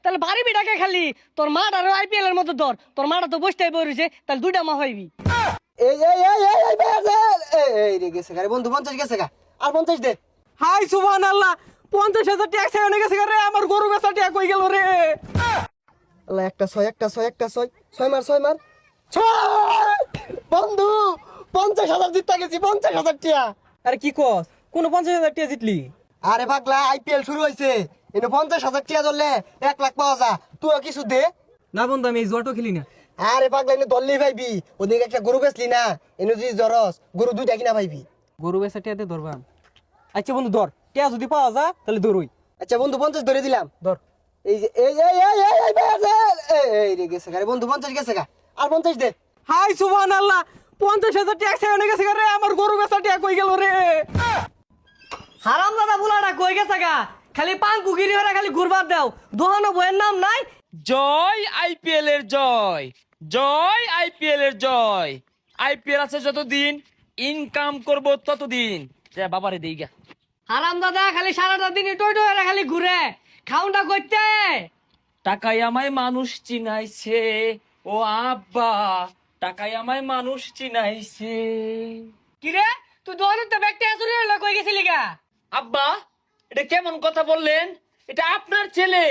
তাহলে বাড়ি বিটাকে খালি তোর মাঠ আর আইপিএল এর মতো ধর, তোর মাটা তো বসতেই বইছে, তাহলে দুইটা মা হইবি। এই এই এই এই এই ভাই আছে এই রে গেছে গা রে বন্ধু 50 গেছে গা আর 50 দে। হাই সুবহানাল্লাহ, 50,000 ট্যাক্স এনে গেছে রে, আমার গরু বেচা ট্যাক হয়ে গেল রে। আল্লাহ একটা ছয় ছয় মার বন্ধু 50,000 জিততে গেছি 50,000 টিয়া। আরে কি কস, কোন 50,000 টাকা জিতলি? আরে পাগলা আইপিএল শুরু হয়েছে এনে 50,000 টিয়া ধরলে 1 লাখ পাওয়া যা, তুই কিছু দে। না বন্ধু, আমি এই জুয়াটো খেলি না। আরে পাগলা এনে ধরলেই পাইবি, ওদিকে একটা গরু বেচলি না, এনে যদি জরস গরু দুইটা কিনা পাইবি। গরু বেচা টিয়াতে ধরবাম। আচ্ছা বন্ধু ধর, টিয়া যদি পাওয়া যা তাহলে ধরুই। আচ্ছা বন্ধু 50 ধরে দিলাম। ধর। এই যে এই এই এই এই এই ভাই আছে এই রে গেছে গা রে বন্ধু 50 গেছে গা আর 50 দে। হাই সুবহানাল্লাহ, 50,000 ট্যাক্স এনে গেছে রে, আমার গরু বেচা ট্যাক হয়ে গেল রে। হারাম দাদা বুলাটা কই গেছে গা, খালি পান কুকিরি হরে খালি ঘুরবার দাও, দোহানো বইয়ের নাম নাই। জয় আইপিএল এর জয়, জয় আইপিএল এর জয়। আইপিএল আছে যতদিন, ইনকাম করব ততদিন। যা বাবারে দেই গা। হারাম দাদা খালি সারাটা দিন টই টই হরে খালি ঘুরে, খাউনটা করতে। টাকায় আমায় মানুষ চিনাইছে, ও আব্বা টাকায় আমায় মানুষ চিনাইছে। কিরে তুই দোহানোতে ব্যক্তি আসুরি হলে কই গেছিলি গা? আব্বা এটা কেমন কথা বললেন? এটা আপনার ছেলে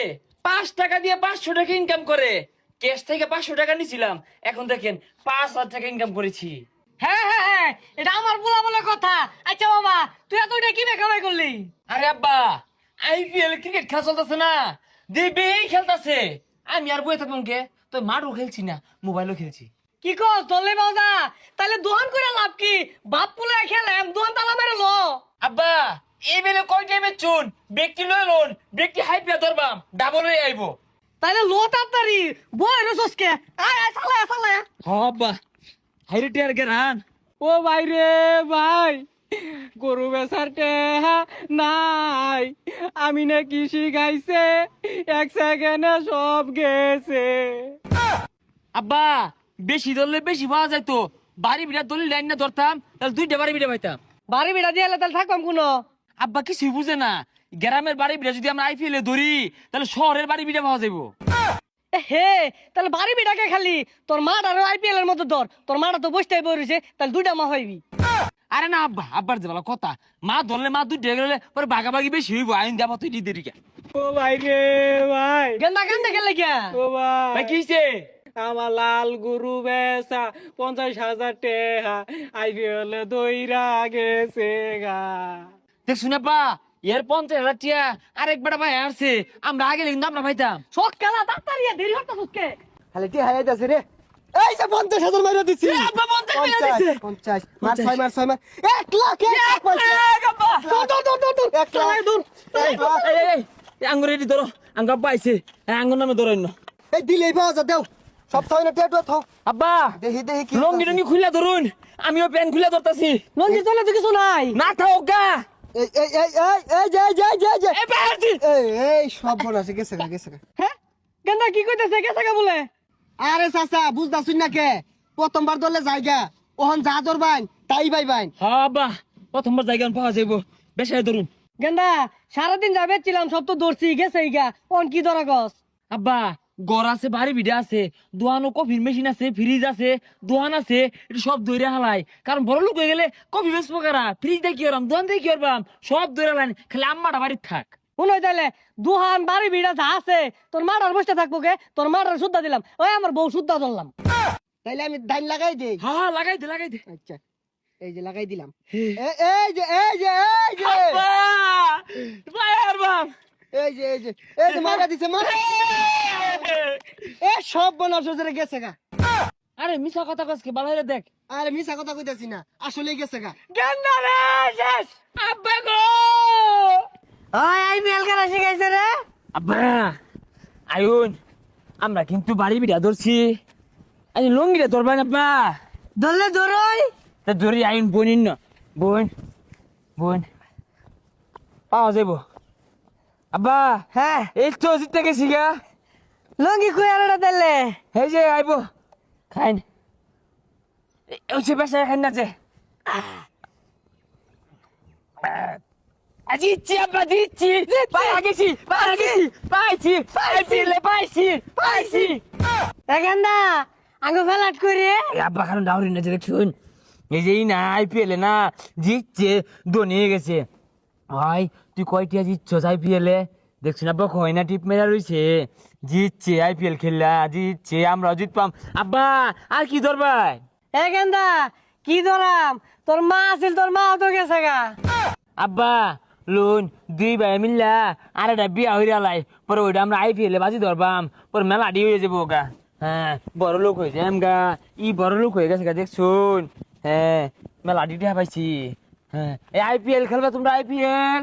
5 টাকা দিয়ে 500 টাকা ইনকাম করে। ক্যাশ থেকে 500 টাকা নিছিলাম, এখন দেখেন 5,000 টাকা ইনকাম করেছি। হ্যাঁ হ্যাঁ হ্যাঁ, এটা আমার বলা বলে কথা। আচ্ছা বাবা তুই এতটা কি কামাই করলি? আরে আব্বা আইপিএল ক্রিকেট খেলা চলতেছে না, দিবেই খেলতেছে। আমি আর বই থাকলাম কে, তো মাঠও খেলছি না, মোবাইলও খেলছি। কি কস তোলে বাজা, তাহলে দোহান করে লাভ কি? বাপ পুলে খেলাম দোহান তালা মেরে লো। আব্বা এই বেলে কয় টাইমে চুন ব্যক্তি লয় লোন, ব্যক্তি হাই পিয়া ধরবাম ডাবল হয়ে আইবো। তাহলে লো তাড়াতাড়ি বই রে সসকে, আয় আয় সালা সালা। হ্যাঁ আব্বা হাইরে টিয়ার গেরান। ও ভাই রে ভাই, গরু বেচার টেহা নাই, আমি না কৃষি গাইছে, 1 সেকেন্ডে সব গেছে। আব্বা বেশি ধরলে বেশি পাওয়া যাইতো, বাড়ি বিড়া ধরলে লাইন না ধরতাম, তাহলে 2টা বাড়ি বিড়া পাইতাম। বাড়ি বিড়া দিয়ে তাহলে থাকবাম কোনো। আব্বা কিছুই বুঝে না, গ্রামের বাড়ি বিড়া যদি আমরা আইপিএল এ ধরি তাহলে শহরের বাড়ি বিড়া পাওয়া যাইবো। হে তাহলে বাড়ি বিড়াকে খালি তোর মাঠ আর আইপিএল এর মতো ধর, তোর মাটা তো বসতেই বইছে, তাহলে দুইটা মা হইবি। আরে না আব্বা, আব্বার যে বলা কথা, মা ধরলে মা 2টা গেলে পরে ভাগাভাগি বেশি হইব, আইন দেবা তুই দিদিরিকা। ও ভাই রে ভাই, গেন্দা গেন্দা গেলে কে? ও ভাই ভাই, কি হইছে? আমার লাল গরু বেচা 50,000 টেহা আইপিএল দইরা গেছে গা। দেখ শুনে পা এর 50,000 টিয়া আরেকবার ভাই আসছে, আমরা আগে কিন্তু আমরা ভাইতাম। শখ খেলা তাড়াতাড়ি দেরি হতো সুসকে। খালি টিয়া হারাই যাচ্ছে রে। এই যে 50,000 মাইরা দিছি। আব্বা 50 মেরে দিছে। 50 মার 6 মার 1 লাখ 1 লাখ পয়সা। দৌড় দৌড় দৌড় দৌড় দৌড়, 1 লাখ দৌড়। এক লাখ। এই আঙ্গুর এটি ধরো, আঙ্গুর পাইছে, আঙ্গুর নামে ধরো না। এই দিলেই পাওয়া যা দেও সব ছয় না টেটু থাও। আব্বা দেখি দেখি কি লঙ্গি টঙ্গি খুলে ধরুন, আমিও প্যান খুলে ধরতাছি। নন্দী তোলে তো কিছু নাই। না থাও গা। এই এই এই এই এই যাই এ পারছি। এই সব বনাছে গেছে গা। হ্যাঁ গেন্দা কি কইতেছে গেছে গা বলে? আরে চাচা বুঝতাছুন না কে, প্রথমবার দলে জায়গা ওহন যা ধরবাইন তাই পাইবাইন। হ্যাঁ আব্বা প্রথমবার জায়গা পাওয়া যাইব, বেশায় ধরুন। গেন্দা সারাদিন যাবে ছিলাম, সব তো দৌড়ছি গেছে গা, ওন কি ধরা গছ? আব্বা ঘর আছে, বাড়ি ভিড়ে আছে, দোয়ানো কফির মেশিন আছে, ফ্রিজ আছে, দোয়ান আছে, এটা সব দইরা হালাই। কারণ বড় লোক হয়ে গেলে কফি বেচবো কারা, ফ্রিজ দিয়ে কি করবাম, দোয়ান দিয়ে কি করবাম, সব দইরা লাইন, খালি আম্মাটা বাড়ির থাক। শুনই তাইলে দুহান বাড়ি ভিড়া যা আছে, তোর মাটার বসে থাকবো কে? তোর মাটার সুদ্ধা দিলাম, ওই আমার বউ সুদ্ধা ধরলাম। তাইলে আমি ধান লাগাই দেই। হ্যাঁ লাগাই দে লাগাই দে। আচ্ছা এই যে লাগাই দিলাম। হে। এই যে আব্বা ভাই আর বাপ। এই যে মারা দিছে মা। এ সব বনাস রে গেছে গা। আরে মিছা কথা কসকে বালাইরে দেখ। আরে মিছা কথা কইতাছি না, আসলেই গেছে গা। গেন্দা রে শেষ। আব্বা গো। ওই আইপিএল খেলা শিখাইছে রে। আব্বা আয়ুন আমরা কিন্তু বাড়ি বিড়া ধরছি, আজ লঙ্গিটা ধরবেন আব্বা। ধরলে ধরই। তা ধরি আইন বোনিন না, বোন বোন পাওয়া যাইব। আব্বা হ্যাঁ এই তো জিতে গেছি গা। লঙ্গি কই আরে দিলে? এই যে আইব খাইন, ওই সে বেসা খাইন না যে। জিতছি আব্বা জিতছি পাইছি পাইছি এখানটা আঙ্গু ফেলাট করে আব্বা কারণ ডাউরি না যে শুন এই যে না আইপিএল না জিতছে ধোনি হয়ে গেছে ভাই তুই কয়টিয়া জিতছস আইপিএল এ দেখছিস আব্বা কয় না টিপ মেরা রইছে জিতছে আইপিএল খেললা জিতছে আমরাও জিতপাম আব্বা আর কি ধরবাই এখানটা কি ধরাম তোর মা আছিল তোর মাও তো গেছে গা আব্বা লোন 2 ভাই মিললা আর একটা বিয়া হইরা লাই পরে ওইটা আমরা আইপিএল এ বাজি ধরবাম পরে মেলা ডি হয়ে যাবো গা হ্যাঁ বড় লোক হয়েছে গা বড় লোক হয়ে গেছে গা দেখছুন হ্যাঁ মেলা ডিটা পাইছি হ্যাঁ এই আইপিএল খেলবা তোমরা আইপিএল